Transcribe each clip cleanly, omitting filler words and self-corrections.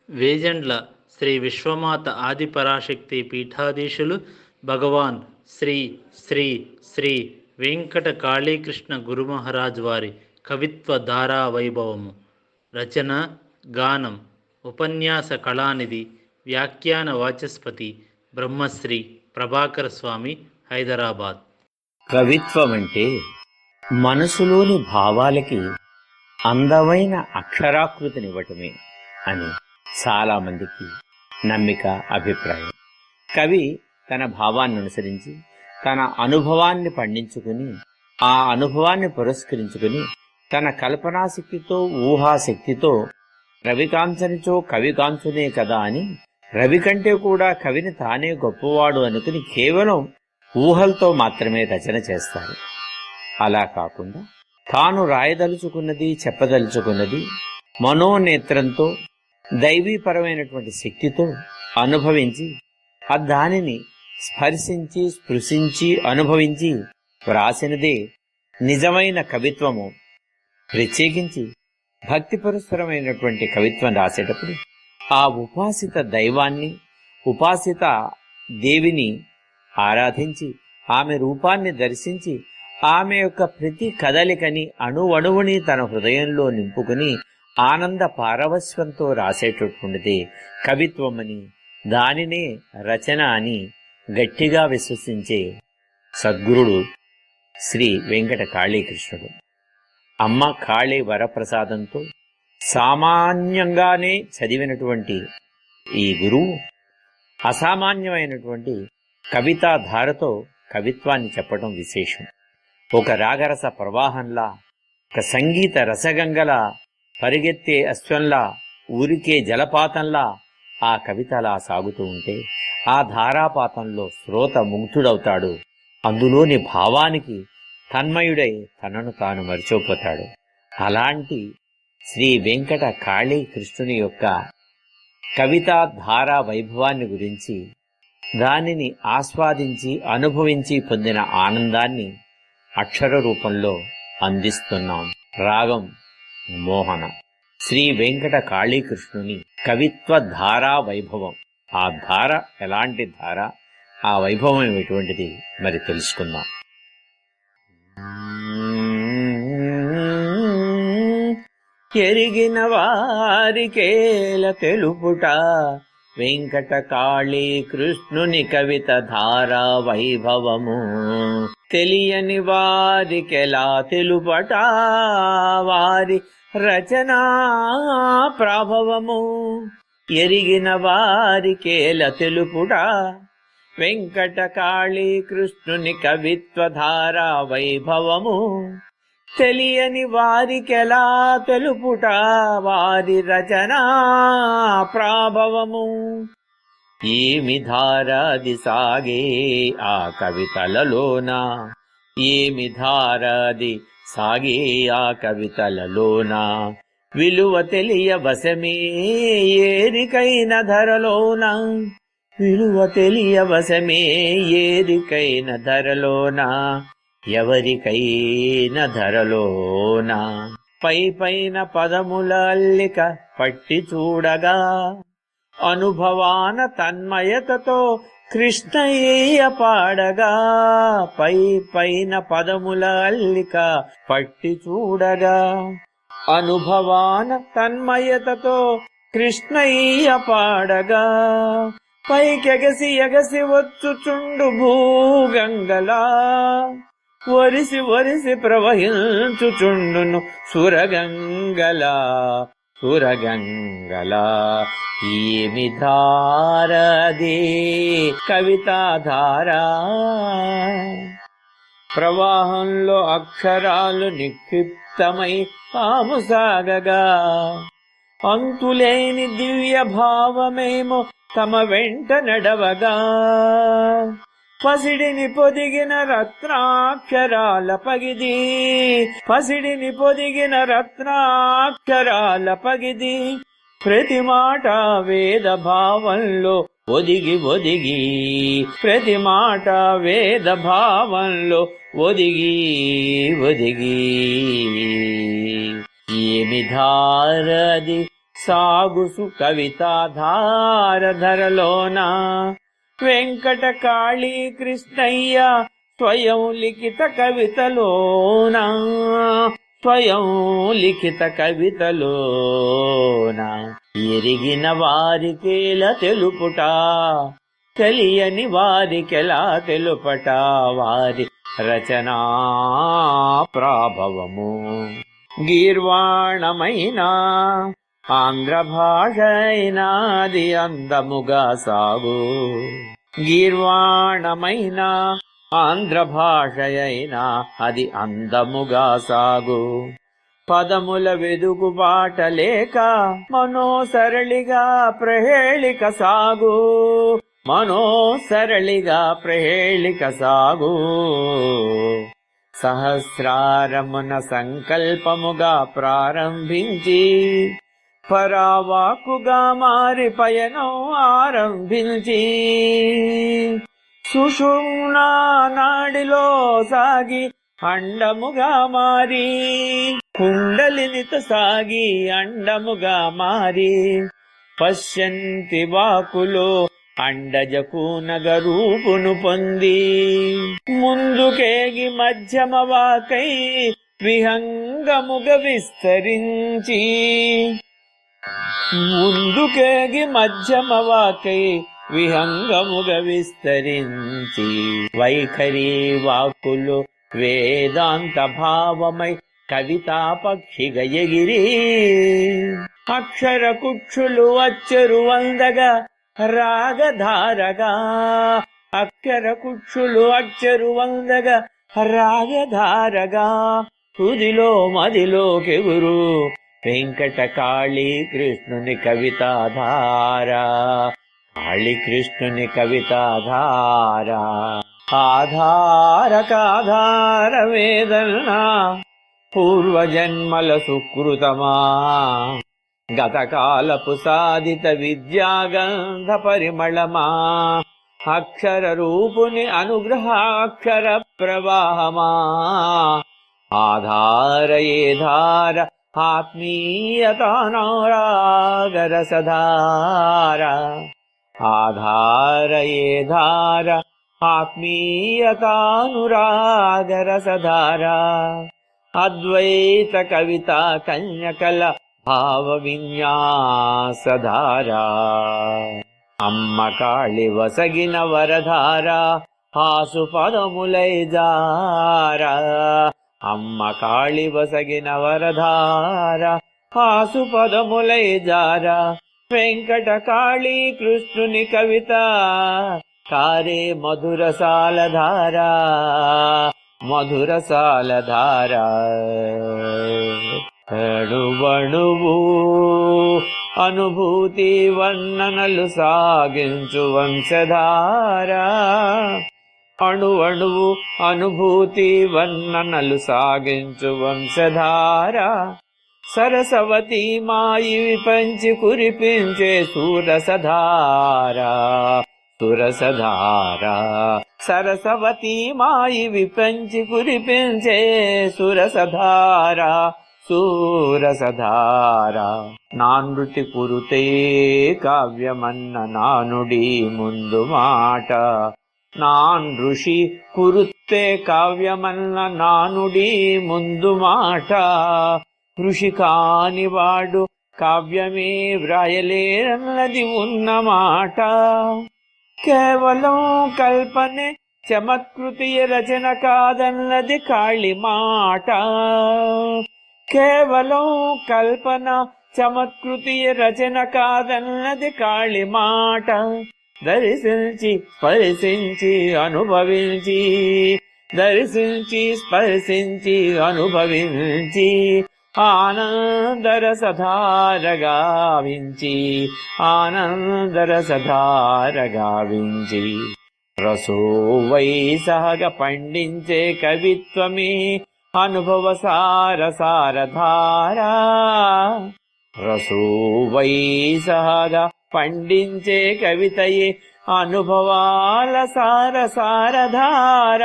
వేజండ్ల శ్రీ విశ్వమాత ఆదిపరాశక్తి పీఠాధీశులు భగవాన్ శ్రీ శ్రీ శ్రీ వెంకట కాళీకృష్ణ గురుమహారాజ్ వారి కవిత్వ ధారా వైభవము. రచన గానం ఉపన్యాస కళానిధి వ్యాఖ్యాన వాచస్పతి బ్రహ్మశ్రీ ప్రభాకర స్వామి, హైదరాబాద్. కవిత్వం అంటే మనసులోని భావాలకి అందమైన అక్షరాకృతినివ్వటమే అని చాలామందికి నమ్మిక, అభిప్రాయం. కవి తన భావాన్ని అనుసరించి తన అనుభవాన్ని పండించుకుని ఆ అనుభవాన్ని పురస్కరించుకుని తన కల్పనాశక్తితో, ఊహాశక్తితో రవికాంచనిచో కవికాంచునే కదా అని రవి కంటే కూడా కవిని తానే గొప్పవాడు అనుకుని కేవలం ఊహలతో మాత్రమే రచన చేస్తారు. అలా కాకుండా తాను రాయదలుచుకున్నది, చెప్పదలుచుకున్నది మనోనేత్రంతో, దైవీపరమైనటువంటి శక్తితో అనుభవించి దానిని స్పర్శించి, స్పృశించి, అనుభవించి వ్రాసినదే నిజమైన కవిత్వము. ప్రత్యేకించి భక్తిపరస్పరమైనటువంటి కవిత్వం రాసేటప్పుడు ఆ ఉపాసిత దైవాన్ని, ఉపాసిత దేవిని ఆరాధించి ఆమె రూపాన్ని దర్శించి ఆమె యొక్క ప్రతి కదలికని, అణువణువుని తన హృదయంలో నింపుకుని ఆనంద పారవస్యంతో రాసేటటువంటిది కవిత్వమని, దానినే రచన అని గట్టిగా విశ్వసించే సద్గురుడు శ్రీ వెంకట కాళీకృష్ణుడు. అమ్మ కాళీ వరప్రసాదంతో సామాన్యంగానే చదివినటువంటి ఈ గురువు అసామాన్యమైనటువంటి కవితాధారతో కవిత్వాన్ని చెప్పడం విశేషం. ఒక రాగరస ప్రవాహంలా, ఒక సంగీత రసగంగలా, పరిగెత్తే అశ్వంలా, ఊరికే జలపాతంలా ఆ కవితలా సాగుతూ ఉంటే ఆ ధారాపాతంలో శ్రోత ముగ్ధుడవుతాడు. అందులోని భావానికి తన్మయుడై తనను తాను మరిచిపోతాడు. అలాంటి శ్రీ వెంకట కాళీకృష్ణుని యొక్క కవితా ధారా వైభవాన్ని గురించి, దానిని ఆస్వాదించి అనుభవించి పొందిన ఆనందాన్ని అక్షర రూపంలో అందిస్తున్నాం. రాగం మోహన. శ్రీ వెంకట కాళీకృష్ణుని కవిత్వ ధారా వైభవం. ఆ ధార ఎలాంటి ధార, ఆ వైభవం ఎటువంటిది మరి తెలుసుకుందాం. ఎరిగిన వారికేల తెలుపుట వెంకట కాళీకృష్ణుని కవిత ధారా వైభవము. తెలియని వారికెలా తెలుపట వారి రచనా ప్రభావము. ఎరిగిన వారికేల తెలుపుట వెంకట కాళీకృష్ణుని కవిత్వ ధారా వైభవము. తెలియని వారికెలా తెలుపుట వారి రచనా ప్రాభవము. ఏమి ధారాది సాగే ఆ కవితలలోన, ఏమి ధారాది సాగే ఆ కవితలలోన. విలువ తెలియ వశమే ఏరికైన ధరలోన, విలువ తెలియ వశమే ఏరికైన ధరలోన. ఎవరికైన ధరలోన పై పైన పదముల అల్లిక పట్టి చూడగా అనుభవాన తన్మయతతో కృష్ణయ్య పాడగా. పై పైన పదముల అల్లిక పట్టి చూడగా అనుభవాన తన్మయతతో కృష్ణయ్య పాడగా. పైకెగసి ఎగసి వచ్చుచుండు భూగంగలా, వరిసి వరిసి ప్రవహించుచుండును సురగంగలా, సురగంగలా. ఏమి ధారది కవితాధారా, ప్రవాహంలో అక్షరాలు నిక్షిప్తమై తాము సాగగా. అంతులేని దివ్య భావమేమో తమ వెంట నడవగా. పసిడిని పొదిగిన రత్నాక్షరాల పగిది, పసిడిని పొదిగిన రత్నాక్షరాల పగిది. ప్రతి మాట వేద భావంలో ఒదిగి ఒదిగి, ప్రతి మాట వేద భావంలో ఒదిగి ఒదిగి. ఏమి ధారది సాగుసు కవితాధార ధరలోన వెంకటకాళీ కృష్ణయ్య స్వయం లిఖిత కవితలోన స్వయం లిఖిత కవితలోన ఎరిగిన వారికేల తెలుపుట తెలియని వారికెలా తెలుపట వారి రచనా ప్రాభవము. గీర్వాణమైన ఆంధ్ర భాష అయినాది అందముగా సాగు. గీర్వాణమైన ఆంధ్ర భాష అయినా అది అందముగా సాగు. పదముల వెదుగుబాట లేక మనోసరళిగా ప్రహేళిక సాగు. మనోసరళిగా ప్రహేళిక సాగు. సహస్రారమున సంకల్పముగా ప్రారంభించి పరావాకుగా మారి పయనం ఆరంభించి సుషుమ్నా నాడిలో సాగి అండముగా మారి కుండలినితో సాగి అండముగా మారి పశ్యంతి వాకులో అండజకూనగ రూపును పొంది ముందుకేగి మధ్యమ వాకై విహంగముగ విస్తరించి ముందుకేగి మధ్యమ వాకై విహంగముగ విస్తరించి వైఖరి వాక్కులు వేదాంత భావమై కవితా పక్షిగ ఎగిరి అక్షర కుక్షులు అచ్చరు వందగా రాగధారగా అక్షర కుక్షులు అక్షరు వందగా రాగధారగా తుదిలో మదిలోకెగురు వెంకటకాళీ కృష్ణుని కవితాధార. కాళీకృష్ణుని కవితాధార ఆధారకాధార వేదన పూర్వజన్మల సుకృతమా గతకాలపు సాధిత విద్యాగంధ పరిమళమా అక్షర రూపుని అనుగ్రహాక్షర ప్రవాహమా ఆధారయే ధార ఆత్మీయతానారాగరసధార ఆధారయే ధార ఆత్మీయతానురాగరసధార అద్వైత కవితా కన్యకల భావ విన్యాసధార అమ్మ కాళి వసగిన వరధార హాసు పదములై జార అమ్మ కాళి వసగిన వరధార హాసు పదములై జార వెంకటకాళీ కృష్ణుని కవిత కారే మధురసాలధార మధురసాలధార అణువణువు అనుభూతి వర్ణనలు సాగించు వంశధార అణువణువు అనుభూతి వర్ణనలు సాగించు వంశధార సరస్వతి మాయి పంచి కురిపించే సూరసధార సురసధార సరస్వతి మాయి విపంచి కురిపించే సురసధార సూరసధార నానృతి కురుతే కావ్యమన్న నానుడి ముందు మాట నాన్ ఋషి కురుతే కావ్యమన్న నానుడి ముందు మాట ఋషి కానివాడు కావ్యమే వ్రాయలేరన్నది ఉన్నమాట కేవలం కల్పనే చమత్కృతియ రచన కాదన్నది కాళి మాట కేవలం కల్పన చమత్కృతియ రచన కాదన్నది కాళి మాట దర్శించి స్పర్శించి అనుభవించి దర్శించి స్పర్శించి అనుభవించి ఆనందరసధార గావించి ఆనందరసధార గావించి రసో వైసహగ పండించే కవిత్వమే అనుభవ సారసారధార రసో వైసహగ పండించే కవితయే అనుభవాల సారసారధార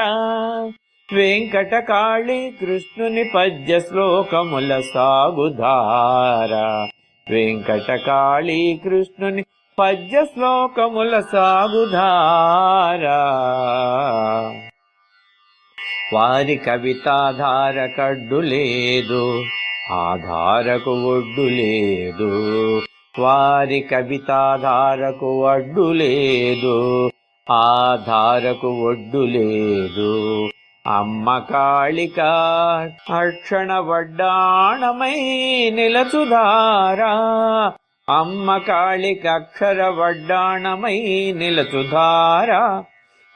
వెంకటకాళీ కృష్ణుని పద్య శ్లోకముల సాగుధార వెంకటకాళీ కృష్ణుని పద్య శ్లోకముల సాగుధారా. వారి కవితాధార కడ్డు లేదు, ఆధారకు ఒడ్డు లేదు. వారి కవితాధారకు అడ్డు లేదు, ఆధారకు ఒడ్డు లేదు. అమ్మ కాళిక అక్షణ వడ్డాణమై నిలచుధారా. అమ్మ కాళిక అక్షర వడ్డాణమై నిలచుధారా.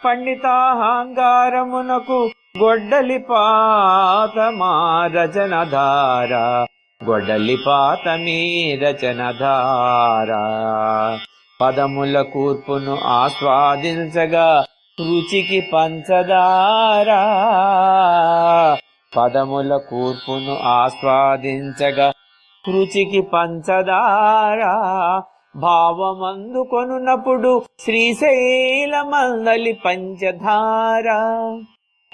పండితాహంగారమునకు గొడ్డలిపాతమా రచనధార. గొడ్డలిపాతమీ రచనధార. పదముల కూర్పును ఆస్వాదించగా రుచికి పంచదారా. పదముల కూర్పును ఆస్వాదించగా రుచికి పంచదారా. భావమందు కొనునప్పుడు శ్రీశైలమందలి పంచదార.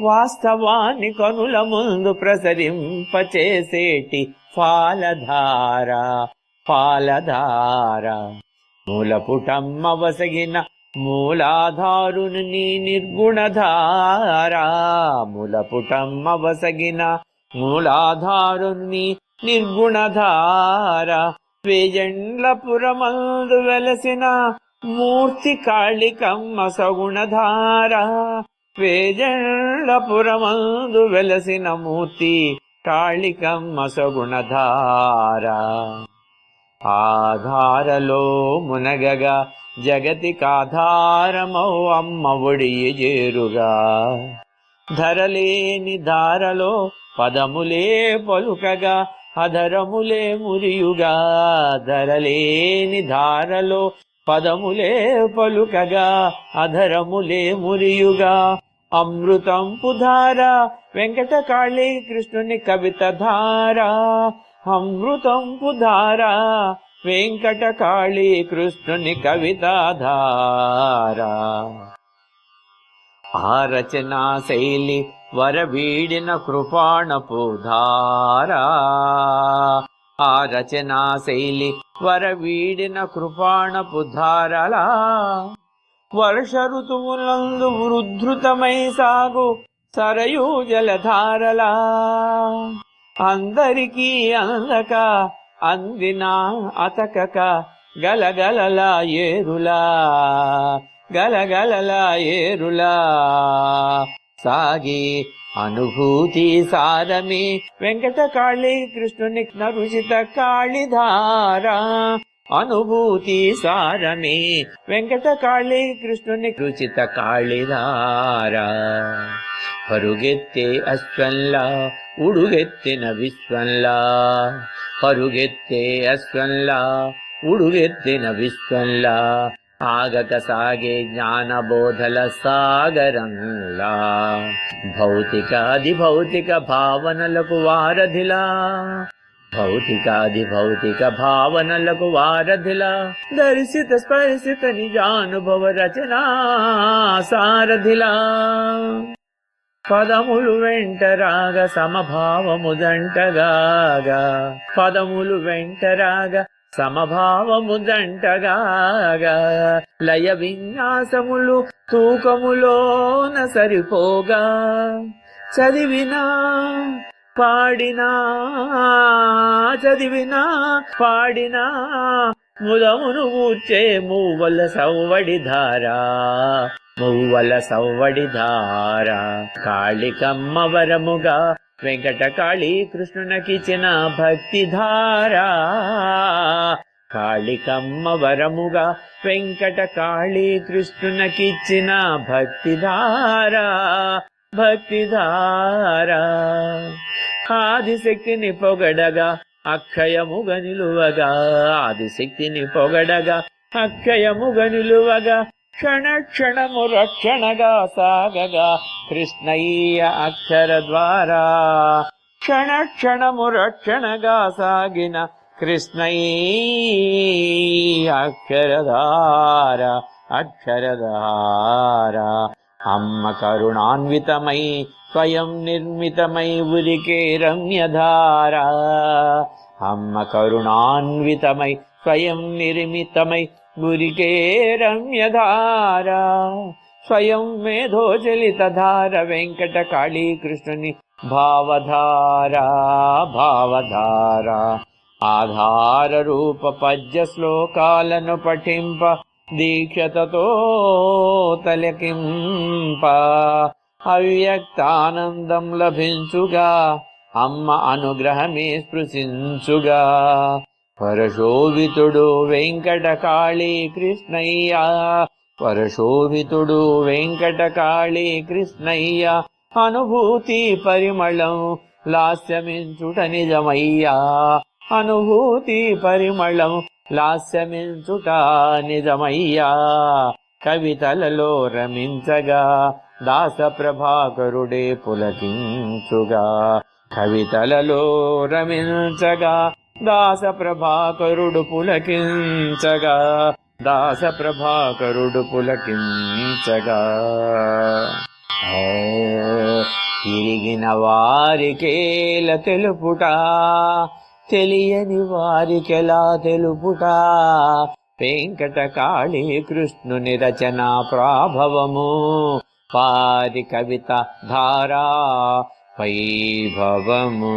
వాస్తవాన్ని కనుల ముందు ప్రసరింపచేసేటి పాలధార. పాలధార. మూలపుటమ్మ వసగిన మూలాధారుని నిర్గుణధార. మూలపుటమ్మ వసగిన మూలాధారుని నిర్గుణధార. వేజండ్లపురమందు వెలసిన మూర్తి కాళికమ్మ సగుణధార. వేజండ్లపురమందు వెలసిన మూర్తి కాళికమ్మ సగుణధార. ఆధారలో మునగగా జగతికాధారమౌ అమ్మ ఒడియి చేరుగా. ధరలేని ధారలో పదములే పలుకగా అధరములే మురియుగా. ధరలేని ధారలో పదములే పలుకగా అధరములే మురియుగా. అమృతంపు ధార వెంకటకాళీ కృష్ణుని కవిత ధార. అమృతంపు ధార వెంకటకాళీ కృష్ణుని కవిత ధార. ఆ రచనా శైలి వరవీడిన కృపాణపు ధార. ఆ రచనా శైలి వరవీడిన కృపాణపు ధారలా. వర్ష ఋతువులందు వృద్ధృతమై సాగు సరయూ జలధారలా. అందరికీ అందక అందినా అతకక గలగలలా ఏరులా. గలగలలా ఏరులా సాగి అనుభూతి సారమే వెంకటకాళీ కృష్ణుని నరుచిత కాళిధార. అనుభూతి సారమే వెంకటకాళీ కృష్ణుని రుచిత కాళిధార. పరుగెత్తే అశ్వంలా ఉడుగెత్తిన విశ్వంలా. పరుగెత్తే అశ్వంలా ఉడుగెత్తిన విశ్వంలా. ఆగక సాగే జ్ఞానబోధల సాగరంలా. భౌతికాది భౌతిక భావనలకు వారధిలా. భౌతికాది భౌతిక భావనలకు వారధిలా. దర్శిత స్పర్శిత నిజానుభవ రచనా సారథిలా. పదములు వెంటరాగ సమభావము దంటగాగా. పదములు వెంటరాగ సమభావము దంటగాగా. లయ విన్యాసములు తూకములోన సరిపోగా. చదివినా పాడినా చదివినా పాడినా ముదమును కూర్చే మూవల సవ్వడిధారా. మువ్వల సవ్వడిధార. కాళికమ్మ వరముగా వెంకటకాళీ కృష్ణునకిచ్చిన భక్తిధార. కాళికమ్మ వరముగా వెంకటకాళీ కృష్ణునకిచ్చిన భక్తిధార. భక్తిధార. ఆదిశక్తిని పొగడగా అక్షయముగా నిలువగా. ఆదిశక్తిని పొగడగా అక్షయముగా నిలువగా. క్షణ క్షణము రక్షణగా సాగగా కృష్ణయ్య అక్షర ద్వారా. క్షణ క్షణము రక్షణగా సాగిన కృష్ణయ్య అక్షరధార. అక్షరధార. అమ్మ కరుణాన్వితమై స్వయం నిర్మితమై ఉరికే రమ్యధార. అమ్మ కరుణాన్వితమై స్వయం నిర్మితమై గురికే రమ్యధార స్వయం మేధోచలిత ధార వెంకట కాళీ కృష్ణుని భావధార భావధార ఆధార రూప పద్య శ్లోకాలను పఠింప దీక్షతతో తలకింప అవ్యక్తానందం లభించుగా అమ్మ అనుగ్రహమే స్పృశించుగా పరశోభితుడు వెంకట కాళీ కృష్ణయ్య పరశోభితుడు వెంకట కాళీ కృష్ణయ్య అనుభూతి పరిమళం లాస్యమించుట నిజమయ్యా అనుభూతి పరిమళం లాస్యమించుట నిజమయ్యా కవితలలో రమించగా దాస ప్రభాకరుడే పులకించుగా కవితలలో రమించగా దాస ప్రభాకరుడు పులకించగా దాస ప్రభాకరుడు పులకించగా తిరిగిన వారికేల తెలుపుట తెలియని వారికెలా తెలుపుట వెంకట కాళీ కృష్ణుని రచనా ప్రాభవము పారి కవిత ధారా వైభవము.